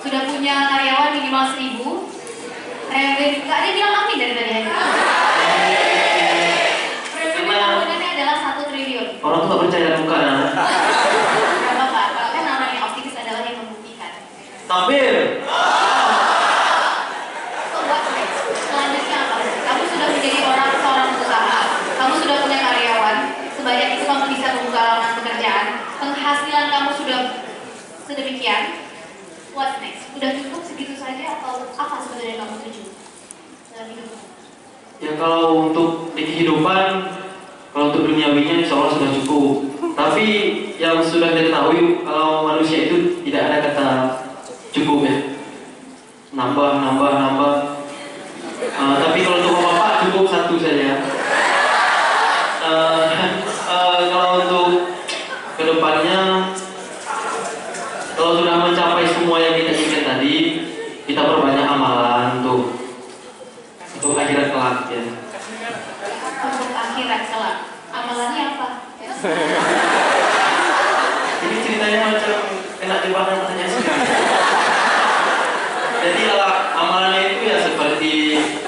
sudah punya karyawan minimal 1000. Revenue, Kak, dia bilang amin dari tadi. Revenue tahunannya adalah 1 triliun. Orang tuh gak percaya muka ya. Gak apa-apa, kalau kan orang yang optimis adalah yang membuktikan. Tampil. So what next? Selanjutnya apa? Kamu sudah menjadi seorang pengusaha. Kamu sudah punya karyawan. Sebanyak itu kamu bisa membuka lowongan pekerjaan. Penghasilan kamu sudah sedemikian. What next? Udah cukup segitu saja atau apa sebenarnya yang kamu tuju dalam hidup? Ya kalau untuk di kehidupan, kalau untuk duniawinya insya Allah sudah cukup. Tapi yang sudah kita ketahui kalau manusia itu tidak ada kata cukup ya. Nambah. Tapi kalau untuk bapak cukup 1 saja. Kalau untuk kedepannya, kalau sudah mencapai semua yang kita inginkan tadi, kita perbanyak amalan untuk akhirat kelak ya. Untuk akhirat kelak, amalannya apa? Ini ceritanya macam kena jebakan pertanyaan sih. Jadi amalannya itu ya seperti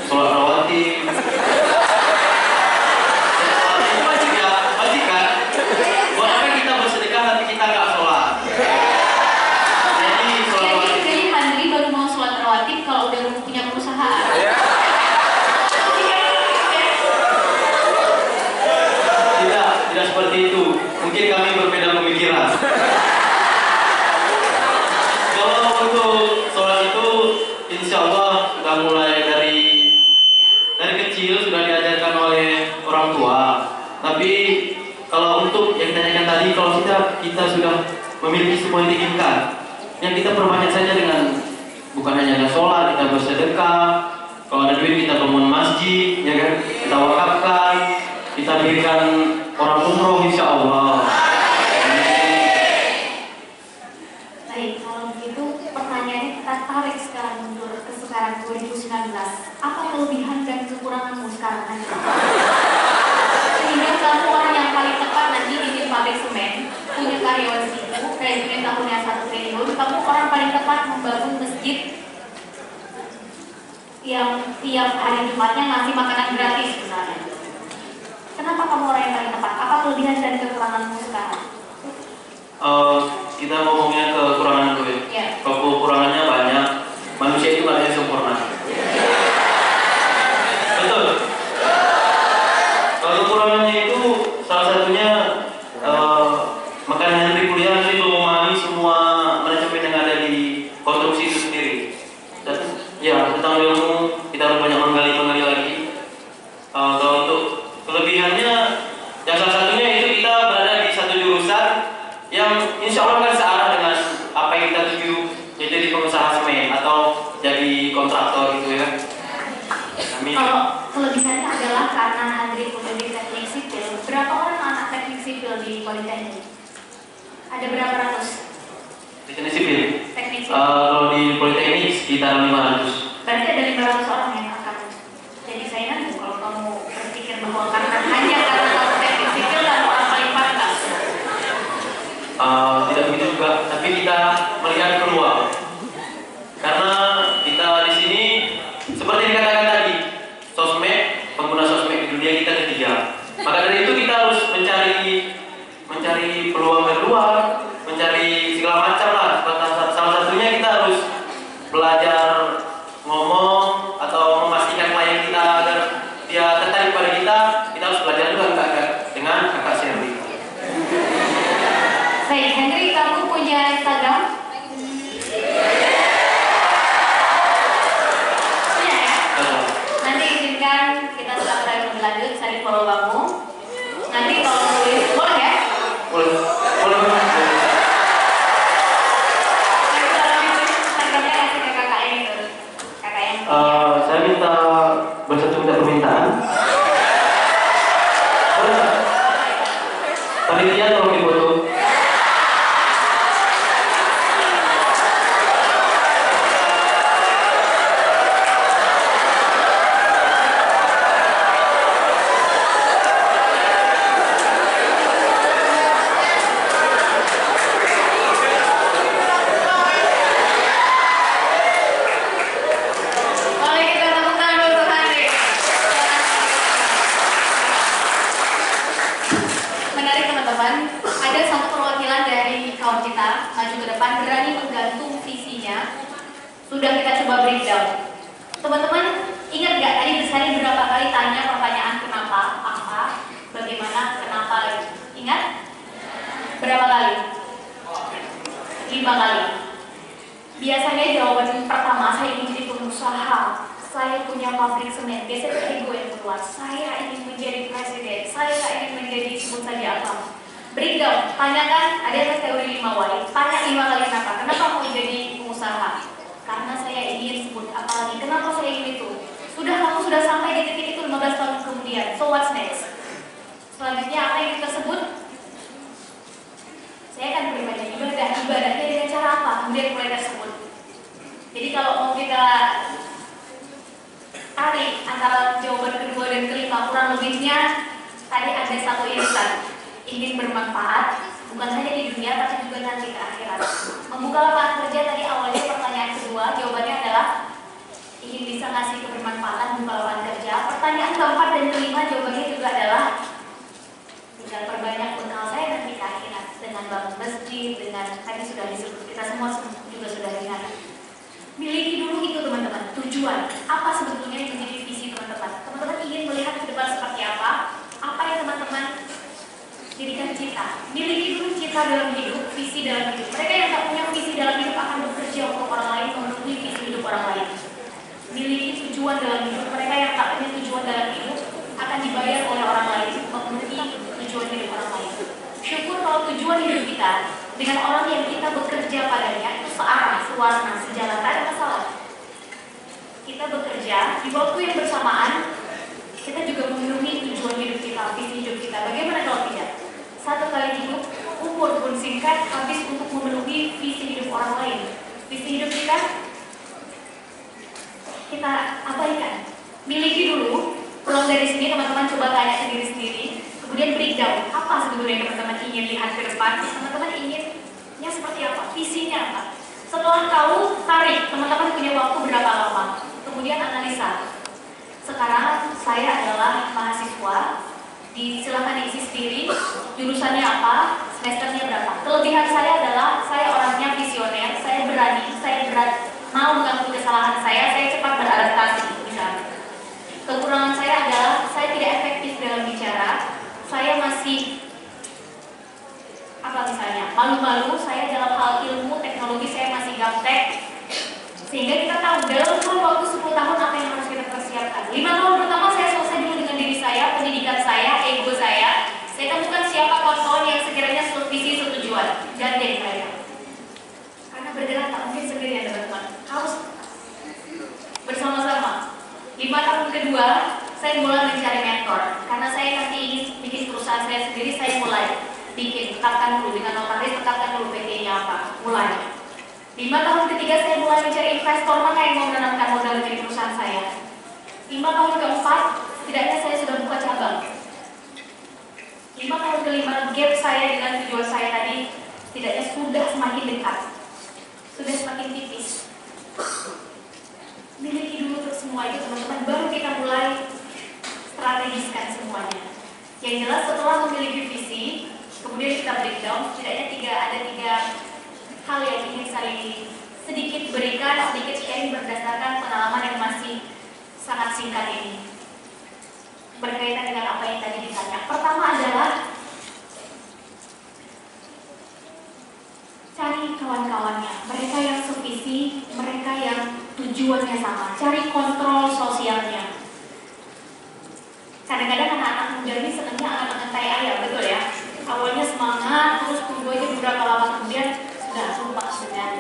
sholat rawatib. Itu wajib ya, wajib kan? Buat apa kita bersedekah tapi kita nggak sholat? Jadi mandiri baru mau sholat rawatib kalau udah punya perusahaan. Tidak seperti itu. Mungkin kami berbeda pemikiran. Kalau untuk sholat itu, insya Allah sudah mulai dari kecil sudah diajarkan oleh orang tua. Tapi kalau untuk yang ditanyakan tadi, kalau kita sudah memiliki semua yang diinginkan, yang kita perbanyak saja dengan bukan hanya sholat, kita bersedekah. Kalau ada duit kita bangun masjid, ya kan? Kita wakafkan, kita berikan orang umroh insya Allah. Baik, kalau begitu pertanyaannya kita tarik sekarang mundur ke sekarang 2019. Apa kelebihan dan kekuranganmu sekarang? Sehingga kamu orang yang paling tepat nanti di pabrik semen, punya karyawan 1000, revenue tahunnya 1 triliun, kamu orang paling tepat membangun masjid yang tiap hari Jumatnya ngasih makanan gratis misalnya. Kenapa kamu orang yang paling tepat? Apa kelebihan dan kekuranganmu sekarang? Kita ngomongnya kekurangan dulu ya. Yeah. Kalau kekurangannya banyak, manusia itu nggak ada yang sempurna. Betul. Kalau kekurangannya itu salah satunya makanya Henry kuliah itu memahami semua manajemen yang ada di konstruksi itu sendiri. Dan ya tentang ilmu kita harus banyak menggali lagi. Kalau untuk kelebihannya, yang salah satunya itu kita berada di satu jurusan yang insya Allah kan searah dengan apa yang kita tuju, yaitu jadi pengusaha semen atau jadi kontraktor gitu ya. Amin. Kalau kelebihannya adalah karena Handri kuliah di teknik sipil, berapa orang anak teknik sipil di Politeknik? Ada berapa ratus? Di teknik sipil? Teknik sipil. Kalau di Politeknik sekitar 500. Berarti ada 500 orang yang akan jadi sainganmu kalau kamu berpikir bahwa hanya karena kamu teknik sipil kamu orang paling pantas. Tidak begitu juga, tapi kita melihat peluang. Karena kita di sini seperti yang dikatakan tadi, pengguna sosmed di dunia kita ketiga. Maka dari itu kita harus mencari peluang dari luar, mencari segala macam lah. Salah satunya kita harus belajar ngomong atau memastikan klien kita agar dia tertarik pada kita harus belajar juga dengan kakak Sherly. Baik, Henry, kamu punya Instagram? Punya ya? depan, berani menggantung visinya. Sudah kita coba breakdown. Teman-teman ingat nggak tadi berapa kali tanya pertanyaan kenapa, apa, bagaimana, kenapa lagi? Ingat? Berapa kali? 5 kali. Biasanya jawaban pertama, saya ingin jadi pengusaha, saya punya pabrik semen. Biasanya ego yang keluar, saya ingin menjadi presiden, saya ingin menjadi sebut saja apa. Breakdown, tanyakan, ada teori 5 why, tanya 5 kali kenapa mau jadi pengusaha? Karena saya ingin sebut apa lagi, kenapa saya ingin itu. Kamu sudah sampai di titik itu 15 tahun kemudian, so what's next? Selanjutnya apa yang kita sebut? Saya akan beribadah, ibadahnya dengan cara apa? Kemudian mulai tersebut. Jadi kalau mau kita tarik antara jawaban kedua dan kelima, kurang lebihnya tadi ada satu insan, ingin bermanfaat bukan hanya di dunia tapi juga nanti ke akhirat. Membuka lapangan kerja tadi awalnya pertanyaan kedua, jawabannya adalah ingin bisa ngasih kebermanfaatan buka lapangan kerja. Pertanyaan keempat dan kelima jawabannya juga adalah tinggal perbanyak bekal saya nanti ke akhirat dengan bangun masjid, dengan tadi sudah disebut, kita semua juga sudah lihat. Miliki dulu itu teman-teman, tujuan apa sebetulnya yang menjadi visi teman-teman. Teman-teman ingin melihat ke depan seperti apa yang teman-teman jadikan cita. Miliki dulu cita dalam hidup, visi dalam hidup. Mereka yang tak punya visi dalam hidup akan bekerja untuk orang lain, memenuhi visi hidup orang lain. Miliki tujuan dalam hidup. Mereka yang tak punya tujuan dalam hidup akan dibayar oleh orang lain, memenuhi tujuan hidup orang lain. Syukur kalau tujuan hidup kita dengan orang yang kita bekerja padanya itu searah, sewarna, sejalan, tak ada masalah. Kita bekerja di waktu yang bersamaan, kita juga memenuhi tujuan hidup kita, visi hidup kita. Bagaimana kalau tidak? Satu kali hidup, umur pun singkat, habis untuk memenuhi visi hidup orang lain. Visi hidup kita abaikan. Miliki dulu. Pulang dari sini teman-teman coba tanya ke diri sendiri. Kemudian breakdown, apa sebetulnya teman-teman ingin lihat ke depan? Teman-teman inginnya seperti apa? Visinya apa? Setelah tahu, tarik. Teman-teman punya waktu berapa lama? Kemudian analisa. Sekarang saya adalah mahasiswa. Silakan diisi sendiri. Jurusannya apa? Semesternya berapa? Kelebihan saya adalah saya orangnya visioner. Saya berani mau mengakui kesalahan saya cepat beradaptasi. Misalnya. Kekurangan saya adalah saya tidak efektif dalam bicara. Saya masih misalnya malu-malu, saya dalam hal ilmu teknologi saya masih gaptek. Sehingga kita tahu dalam kurun waktu 10 tahun apa yang harus kita persiapkan. 5 tahun pertama saya selesai dulu dengan diri saya, pendidikan saya, ego saya. Saya temukan siapa kawan-kawan yang sekiranya visi setujuan dan mereka. Karena bergerak tak mungkin sendirian teman-teman, harus bersama-sama. 5 tahun kedua saya mulai mencari mentor. Karena saya nanti ingin bikin perusahaan saya sendiri, saya mulai tetapkan dulu dengan notaris, tetapkan dulu PT-nya apa, mulai. 5 tahun ketiga saya mulai mencari investor mana yang mau menanamkan modal dari perusahaan saya. 5 tahun keempat, setidaknya saya sudah buka cabang. 5 tahun kelima, gap saya dengan tujuan saya tadi setidaknya sudah semakin dekat, sudah semakin tipis. Miliki dulu untuk semua itu teman-teman, baru kita mulai strategiskan semuanya. Yang jelas setelah memiliki visi, kemudian kita breakdown, setidaknya ada tiga hal yang ingin saya sedikit berikan, sedikit sharing berdasarkan pengalaman yang masih sangat singkat ini. Berkaitan dengan apa yang tadi ditanya. Pertama adalah cari kawan-kawannya, mereka yang sevisi, mereka yang tujuannya sama. Cari kontrol sosialnya. Kadang-kadang anak-anak muda ini senangnya anak mengentai ayam, betul ya? Awalnya semangat, terus tunggu aja beberapa lama kemudian sudah lupa dengan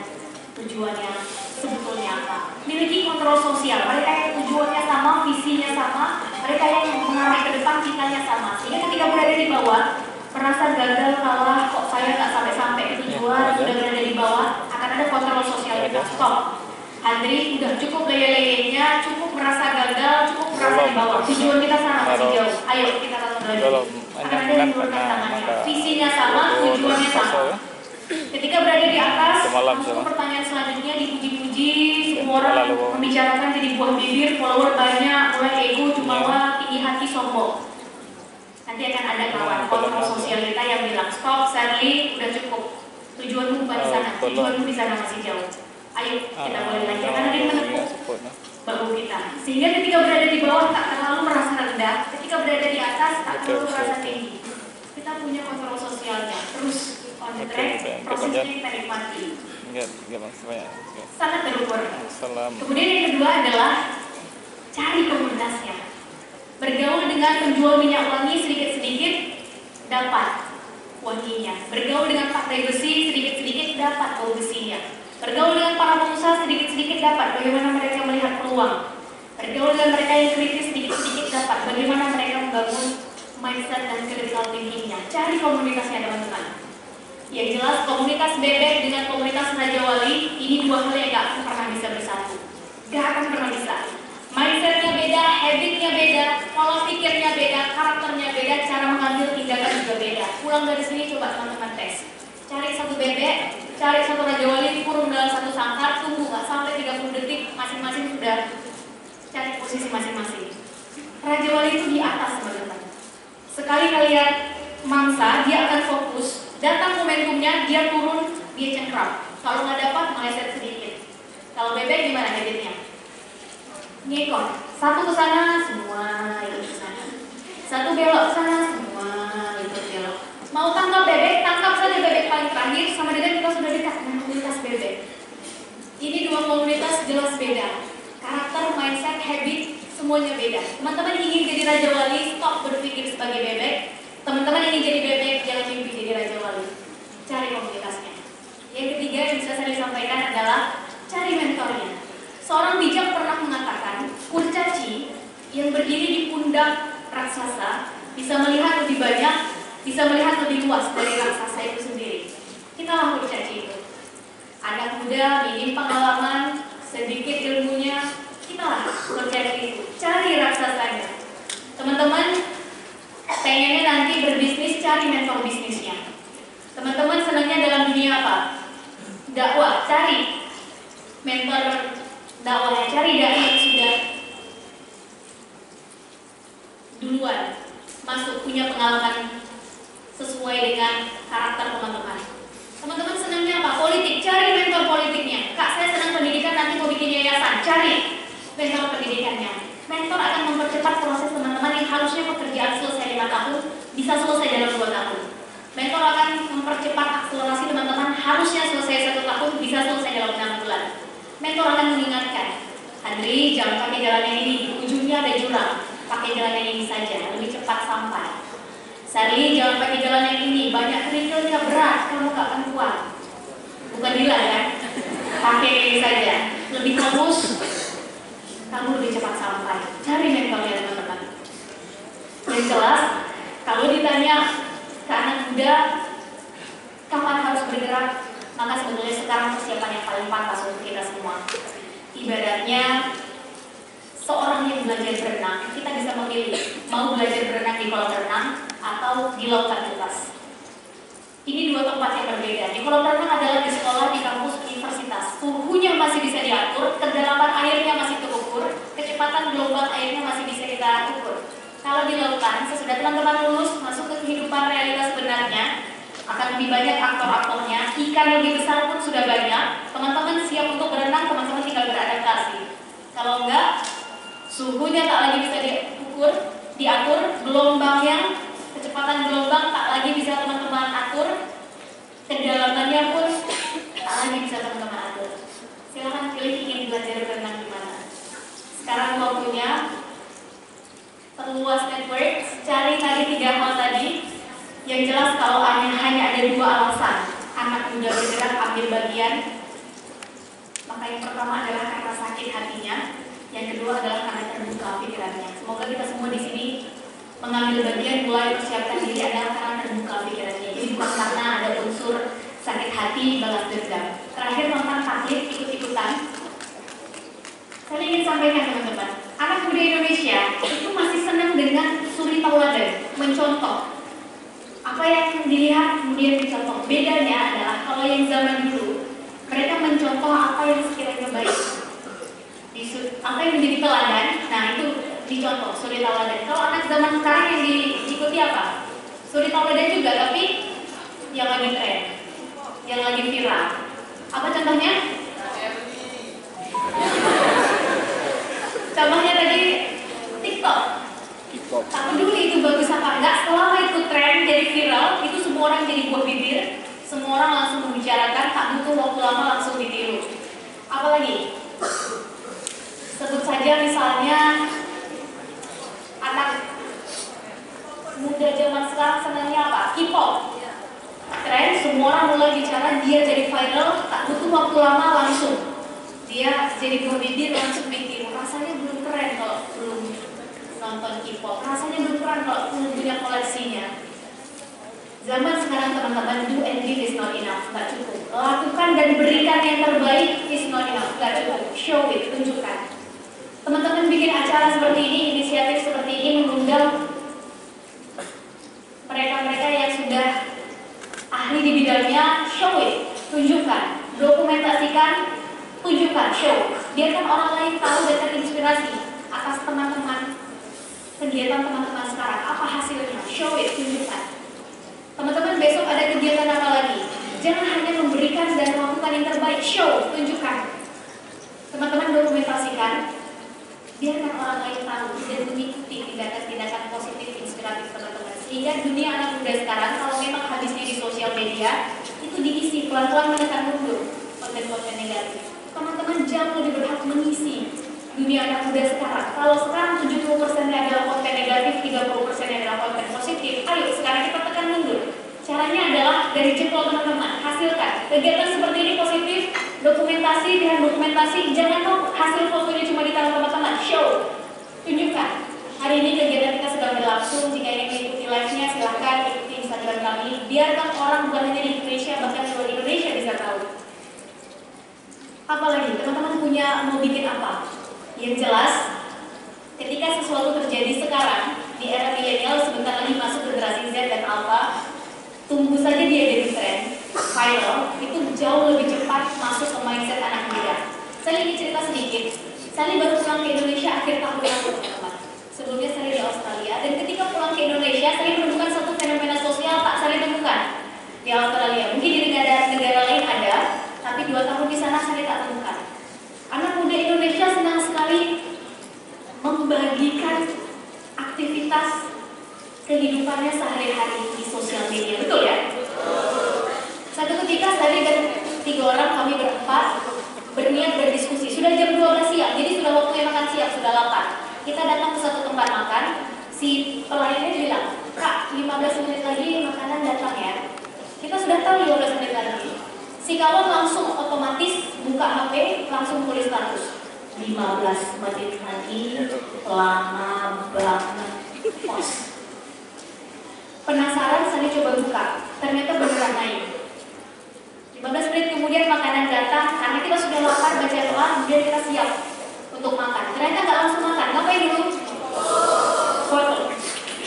tujuannya sebetulnya apa. Miliki kontrol sosial, mereka yang tujuannya sama, visinya sama, mereka yang mengarah ke depan citanya sama. Sehingga ketika berada di bawah, merasa gagal, kalah, kok saya nggak sampai ke tujuan, sudah berada di bawah, akan ada kontrol sosial kita. Stop. Andri udah cukup lele-lelenya, cukup merasa gagal, cukup merasa di bawah. Tujuan kita sana masih jauh. Ayo kita lakukan lagi. Akan ada yang menurunkan tangannya. Visinya sama, tujuannya sama. Ketika berada di atas, langsung pertanyaan selanjutnya dipuji-puji, semua orang membicarakan jadi buah bibir, follower banyak, mulai ego, jumawa, tinggi hati, sombong. Nanti akan ada kawan kontrol sosial kita yang bilang, stop, Sally, udah cukup. Tujuanmu bukan di sana, tujuanmu di sana masih jauh. Ayo kita mulai lagi karena dia menepuk bahu kita. Sehingga ketika berada di bawah tak terlalu merasa rendah, ketika berada di atas tak terlalu merasa tinggi. Kita punya kontrol sosialnya, terus on the track, prosesnya kita nikmati. Sangat terukur. Kemudian yang kedua adalah cari komunitasnya. Bergaul dengan penjual minyak wangi sedikit-sedikit dapat wanginya. Bergaul dengan pakaian besi sedikit-sedikit dapat bau besinya. Bergaul dengan para pengusaha sedikit-sedikit dapat bagaimana mereka melihat peluang. Bergaul dengan mereka yang kritis sedikit-sedikit dapat bagaimana mereka membangun mindset dan critical thinking-nya. Cari komunitasnya teman-teman. Yang jelas komunitas bebek dengan komunitas Raja Wali ini dua hal yang gak akan pernah bisa bersatu. Gak akan pernah bisa. Mindsetnya beda, habitnya beda, pola pikirnya beda, karakternya beda, cara mengambil tindakan juga beda. Pulang dari sini coba teman-teman tes. Cari satu bebek, cari satu Raja Wali, kurung dalam satu sangkar, tunggu gak sampai 30 detik, masing-masing sudah cari posisi masing-masing. Raja Wali itu di atas teman-teman. Sekali kalian mangsa, dia akan fokus, datang momentumnya, dia turun, dia cengkram. Kalau nggak dapat, meleset sedikit. Kalau bebek gimana habitnya? Ngikon, satu ke sana, semua ikut ke sana. Satu belok ke sana, semua ikut belok. Mau tangkap bebek, tangkap saja bebek paling terakhir, sama dengan kita sudah dekat dengan komunitas bebek. Ini dua komunitas jelas beda. Karakter, mindset, habit, semuanya beda. Teman-teman ingin jadi Raja Wali, stop berpikir sebagai bebek. Teman-teman ingin jadi bebek, jangan mimpi jadi Raja Wali. Cari komunitasnya. Yang ketiga yang bisa saya sampaikan adalah cari mentornya. Seorang bijak pernah mengatakan, kurcaci yang berdiri di pundak raksasa bisa melihat lebih banyak, bisa melihat lebih luas dari raksasa itu sendiri. Kita lah kurcaci itu. Anak muda, minim pengalaman, sedikit ilmunya, kita lah kurcaci itu. Cari raksasanya. Teman-teman pengennya nanti berbisnis, cari mentor bisnisnya. Teman-teman senangnya dalam dunia apa? Dakwah, cari mentor dakwahnya, cari dai yang sudah duluan masuk, punya pengalaman sesuai dengan karakter teman-teman. Teman-teman senangnya apa? Politik, cari mentor politiknya. Kak, saya senang pendidikan, nanti mau bikin yayasan, cari mentor pendidikannya. Mentor akan mempercepat proses teman-teman yang harusnya pekerjaan selesai 5 tahun, bisa selesai dalam 2 tahun. Mentor akan mempercepat akselerasi teman-teman, harusnya selesai 1 tahun, bisa selesai dalam 6 bulan. Mentor akan mengingatkan, Andri, jangan pakai jalan yang ini, di ujungnya ada jurang, pakai jalan yang ini saja, lebih cepat sampai. Sari, jangan pakai jalan yang ini, banyak kerikilnya, berat, kamu gak akan kuat. Bukan gila ya, pakai ini saja, lebih fokus, kamu lebih cepat sampai. Cari mentornya teman-teman. Yang jelas, kalau ditanya ke anak muda, kapan harus bergerak? Maka sebetulnya sekarang persiapan yang paling pantas untuk kita semua. Ibaratnya seorang yang belajar berenang, kita bisa memilih mau belajar berenang di kolam renang atau di lautan bebas. Ini dua tempat yang berbeda. Di kolam renang adalah di sekolah, di kampus, universitas. Suhunya masih bisa diatur, kedalaman airnya masih terukur, kecepatan gelombang airnya masih bisa kita ukur. Kalau di lautan, sesudah teman-teman lulus masuk ke kehidupan realitas sebenarnya, akan lebih banyak aktor-aktornya, ikan lebih besar pun sudah banyak. Teman-teman siap untuk berenang, teman-teman tinggal beradaptasi. Kalau enggak, suhunya tak lagi bisa diatur, gelombangnya, kecepatan gelombang tak lagi bisa teman-teman atur, kedalamannya pun tak lagi bisa teman-teman atur. Silahkan pilih ingin belajar berenang di mana. Sekarang waktunya perluas network, cari tadi 3 hal tadi. Yang jelas kalau hanya ada 2 alasan anak muda bergerak ambil bagian, maka yang pertama adalah karena sakit hatinya, yang kedua adalah karena terbuka pikirannya. Semoga kita semua di sini mengambil bagian mulai persiapkan diri adalah karena terbuka pikirannya. Jadi bukan karena ada unsur sakit hati, balas dendam. Terakhir tentang taklit ikut-ikutan. Saya ingin sampaikan teman-teman, anak muda Indonesia itu masih senang dengan suri tauladan, mencontoh. Apa yang dilihat kemudian dicontoh. Bedanya adalah kalau yang zaman dulu mereka mencontoh apa yang sekiranya baik, apa yang menjadi teladan. Nah itu dicontoh suri tauladan. Kalau anak zaman sekarang yang diikuti apa? Suri tauladan juga, tapi yang lagi tren, yang lagi viral. Apa contohnya? Contohnya tadi TikTok. Tak peduli itu bagus apa enggak, selama itu tren jadi viral, itu semua orang jadi buah bibir, semua orang langsung membicarakan, tak butuh waktu lama langsung ditiru. Apalagi? Sebut saja misalnya anak muda zaman sekarang senangnya apa? K-pop. Tren, semua orang mulai bicara, dia jadi viral, tak butuh waktu lama langsung dia jadi buah bibir, langsung ditiru. Rasanya belum keren kalau belum nonton K-pop, rasanya belum keren kalau belum punya koleksinya. Zaman sekarang teman-teman, do and give is not enough, nggak cukup. Lakukan dan berikan yang terbaik is not enough, nggak cukup. Show it, tunjukkan. Teman-teman bikin acara seperti ini, inisiatif seperti ini, mengundang mereka-mereka yang sudah ahli di bidangnya, show it, tunjukkan, dokumentasikan, tunjukkan, show. Biarkan orang lain tahu dan terinspirasi atas teman-teman, kegiatan teman-teman sekarang. Apa hasilnya? Show it, tunjukkan. Teman-teman besok ada kegiatan apa lagi? Jangan hanya memberikan dan melakukan yang terbaik, show, tunjukkan. Teman-teman dokumentasikan, biarkan orang lain tahu dan mengikuti tindakan-tindakan positif, inspiratif teman-teman. Sehingga dunia anak muda sekarang, kalau memang habisnya di sosial media, itu diisi pelan-pelan menekan mundur konten-konten negatif. Teman-teman jauh lebih berhak mengisi dunia anak muda sekarang. Kalau sekarang 70% adalah konten negatif, 30% adalah konten positif. Ayo sekarang kita tekan mundur. Caranya adalah dari jempol teman-teman, hasilkan. Kegiatan seperti ini positif, dokumentasi dengan dokumentasi. Jangan mau hasil fotonya cuma di tangan teman-teman, show, tunjukkan. Hari ini kegiatan kita sedang berlangsung. Jika ingin mengikuti live-nya, silahkan ikuti Instagram kami. Biarkan orang bukan hanya di Indonesia, bahkan di luar Indonesia bisa tahu. Apalagi teman-teman mau bikin apa? Yang jelas, ketika sesuatu terjadi sekarang di era milenial, sebentar lagi masuk generasi Z dan Alpha, tunggu saja dia jadi tren, viral, itu jauh lebih cepat masuk ke mindset anak muda. Saya ingin cerita sedikit. Saya baru pulang ke Indonesia akhir tahun lalu, teman-teman. Sebelumnya saya di Australia, dan ketika pulang ke Indonesia, saya menemukan satu fenomena sosial tak saya temukan di Australia. Mungkin di negara lain ada, tapi 2 tahun di sana saya tak temukan. Anak muda Indonesia senang sekali membagikan aktivitas kehidupannya sehari-hari di sosial media, betul ya? Satu ketika saya dan 3 orang, kami berempat berniat berdiskusi. Sudah jam 12 siang, jadi sudah waktunya makan siang, sudah lapar. Kita datang ke satu tempat makan, si pelayannya bilang, "Kak, 15 menit lagi makanan datang ya." Kita sudah tahu 15 menit lagi. Si kawan langsung otomatis buka HP, langsung tulis status. 15 menit lagi, lama banget, pos. Penasaran, saya coba buka, ternyata beneran naik. 15 menit kemudian makanan datang, karena kita sudah lapar, baca doa, kemudian kita siap untuk makan. Ternyata nggak langsung makan, ngapain dulu? Foto.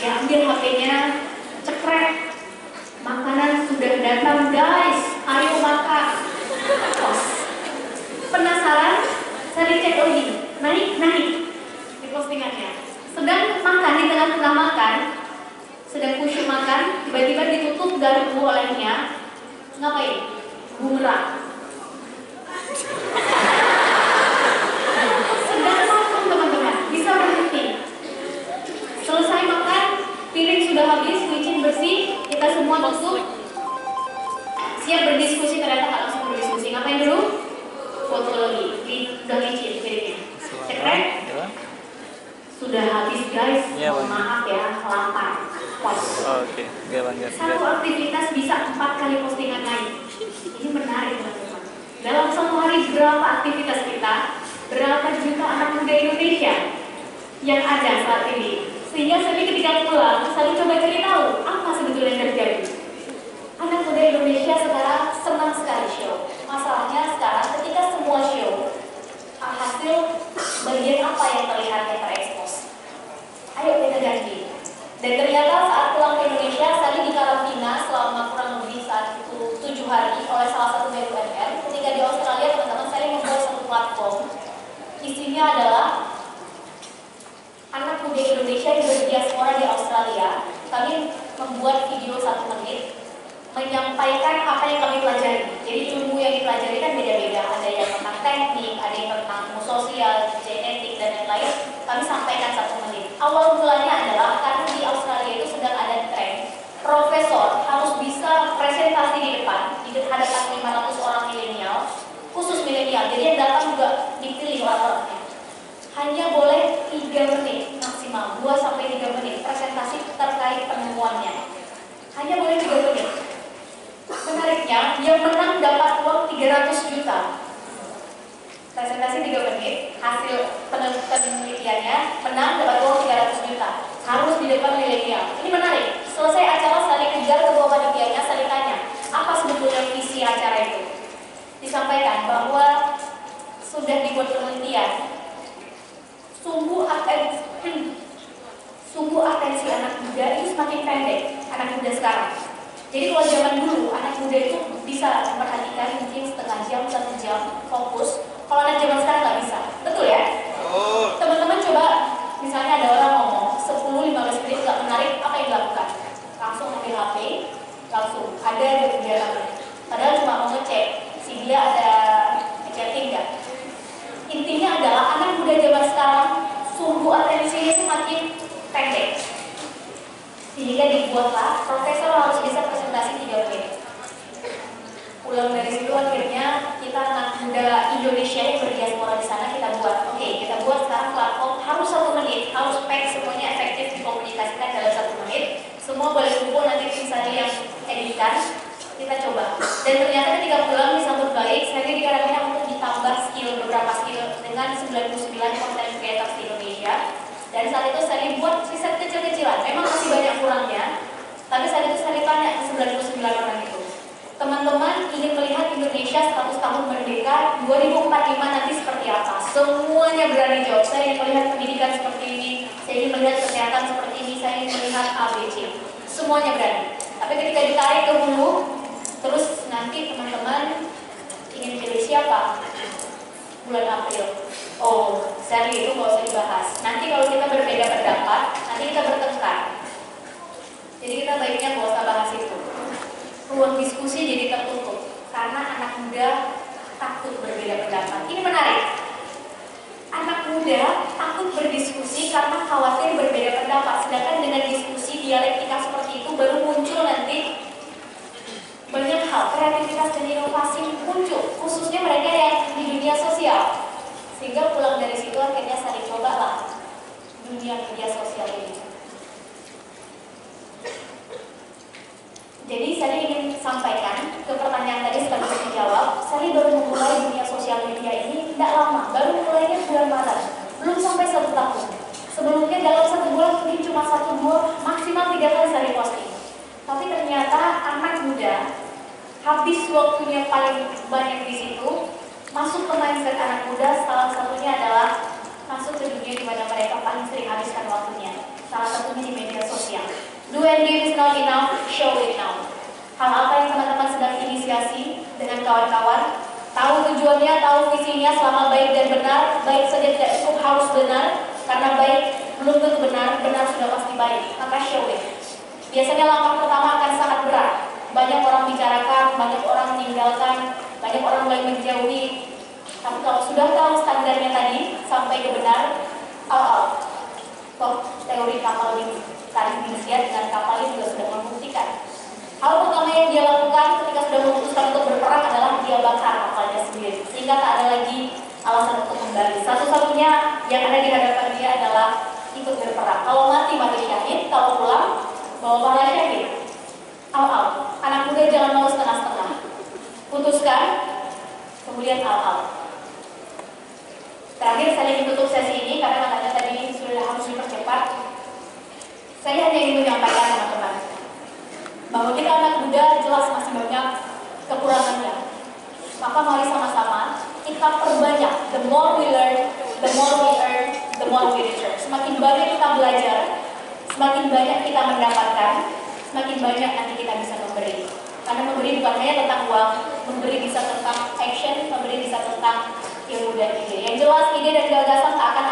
Ya, ambil HP-nya, cekrek. Makanan sudah datang, guys, ayo makan. Pos. Penasaran, saya cek lagi, naik di postingannya. Sedang makan, di tengah-tengah makan, sedang khusyuk makan, tiba-tiba ditutup garpu olehnya. Ngapain? Bumerang. Sedang makan, teman-teman, bisa berhenti. Selesai makan, piring sudah habis, cuci bersih, kita semua tutup. Siap berdiskusi, ternyata nggak langsung berdiskusi. Ngapain dulu? Foto lagi, udah licin piringnya. Cekrek. Sudah habis, guys, mohon maaf ya, lapar. Pos. Oke, lanjut. Satu aktivitas bisa 4 kali postingan naik. Ini menarik, teman-teman. Dalam satu hari berapa aktivitas kita, berapa juta anak muda Indonesia yang ada saat ini. Sehingga saya ketika pulang, saya coba cari tahu apa sebetulnya yang terjadi. Anak muda Indonesia sekarang senang sekali show. Masalahnya sekarang ketika semua show, hasil bagian apa yang terlihat yang terekspos. Ayo kita ganti. Dan ternyata saat pulang ke Indonesia, saya dikarantina selama kurang lebih saat itu 7 hari oleh salah satu BUMN. Ketika di Australia, teman-teman, saya membuat satu platform. Isinya adalah anak muda Indonesia yang berdiaspora di Australia. Kami membuat video 1 menit menyampaikan apa yang kami pelajari. Jadi ilmu yang dipelajari kan beda-beda, ada yang tentang teknik, ada yang tentang ilmu sosial, genetik, dan lain-lain. Kami sampaikan 1 menit. Awal mulanya adalah karena di Australia itu sedang ada tren profesor harus bisa presentasi di depan di hadapan 500 orang milenial, khusus milenial. Jadi yang datang juga dipilih orang-orangnya. Hanya boleh 3 menit maksimal, 2-3 menit presentasi terkait penemuannya. Hanya boleh 3 menit. Menariknya, yang menang dapat uang 300 juta. Presentasi 3 menit, hasil penelitiannya, menang dapat uang 300 juta. Harus di depan milenial. Ini menarik. Selesai acara, saya kejar ketua panitianya, saya tanya, apa sebetulnya visi acara itu? Disampaikan bahwa sudah dibuat penelitian, sumbu atensi anak muda itu semakin pendek, anak muda sekarang. Jadi kalau zaman dulu, anak muda itu bisa memperhatikan mungkin setengah jam, 1 jam, fokus. Kalau anak zaman sekarang nggak bisa. Betul ya? Teman-teman coba, misalnya ada orang ngomong 10-15 menit nggak menarik, apa yang dilakukan? Langsung ambil HP, langsung ada di kegiatan. Padahal cuma mau ngecek, si dia ada chatting nggak? Intinya adalah anak muda zaman sekarang, sumbu atensinya semakin pendek. Sehingga dibuatlah profesor harus bisa presentasi 3 menit. Pulang dari situ akhirnya kita anak muda Indonesia yang berdiaspora di sana kita buat. Oke, kita buat sekarang platform harus 1 menit, harus pack semuanya efektif dikomunikasikan dalam 1 menit. Semua boleh kumpul nanti tim saya yang editkan. Kita coba. Dan ternyata ketika pulang disambut baik, saya dikarenakan untuk ditambah beberapa skill dengan 99 content creators di Indonesia. Dan saat itu saya buat riset kecil-kecilan, memang masih banyak kurangnya, tapi saat itu saya tanya ke 99 orang itu, teman-teman ingin melihat Indonesia 100 tahun merdeka 2045 nanti seperti apa? Semuanya berani jawab, saya ingin melihat pendidikan seperti ini, saya ingin melihat kesehatan seperti ini, saya ingin melihat ABC. Semuanya berani. Tapi ketika ditarik ke hulu, terus nanti teman-teman ingin pilih siapa? Bulan April. Oh, seri itu nggak usah dibahas. Nanti kalau kita berbeda pendapat, nanti kita bertengkar. Jadi kita baiknya nggak usah bahas itu. Ruang diskusi jadi tertutup karena anak muda takut berbeda pendapat. Ini menarik. Anak muda takut berdiskusi karena khawatir berbeda pendapat. Sedangkan dengan diskusi dialektika seperti itu baru muncul nanti banyak hal, kreativitas dan inovasi muncul, khususnya mereka yang di dunia sosial. Sehingga pulang dari situ akhirnya saya cobalah dunia media sosial ini. Jadi saya ingin sampaikan ke pertanyaan tadi sekaligus dijawab. Saya baru memulai dunia sosial media ini tidak lama, baru mulainya bulan Maret, belum sampai 1 tahun. Sebelumnya dalam 1 bulan mungkin cuma 1-2, maksimal 3 kali saya posting. Tapi ternyata anak muda habis waktunya paling banyak di situ. Masuk ke mindset anak muda, salah satunya adalah masuk ke dunia di mana mereka paling sering habiskan waktunya. Salah satunya di media sosial. Do and give is not enough, show it now. Hal apa yang teman-teman sedang inisiasi dengan kawan-kawan, tahu tujuannya, tahu visinya, selama baik dan benar, baik saja tidak cukup harus benar, karena baik belum tentu benar, benar sudah pasti baik, maka show it. Biasanya langkah pertama akan sangat berat. Banyak orang bicarakan, banyak orang meninggalkan, banyak orang mulai menjauhi. Tapi kalau sudah tahu standarnya tadi, sampai ke benar, toh teori kapal ini, tarik Indonesia dengan kapal ini juga sudah membuktikan. Hal pertama yang dia lakukan ketika sudah memutuskan untuk berperang adalah dia bakar kapalnya sendiri, sehingga tak ada lagi alasan untuk kembali. Satu-satunya yang ada di hadapan dia adalah ikut berperang. Kalau mati syahid, kalau pulang bawa pahala syahid. Anak muda jangan mau setengah-setengah. Putuskan, kemudian Terakhir saya ingin tutup sesi ini karena katanya tadi sudah harus dipercepat. Saya hanya ingin menyampaikan teman-teman bahwa kita anak muda jelas masih banyak kekurangannya. Maka mari sama-sama kita perbanyak. The more we learn, the more we earn, the more we return. Semakin banyak kita belajar, semakin banyak kita mendapatkan, semakin banyak nanti kita bisa memberi. Karena memberi bukan hanya tentang uang, memberi bisa tentang action, memberi bisa tentang ilmu dan ide. Yang jelas ide dan gagasan tak akan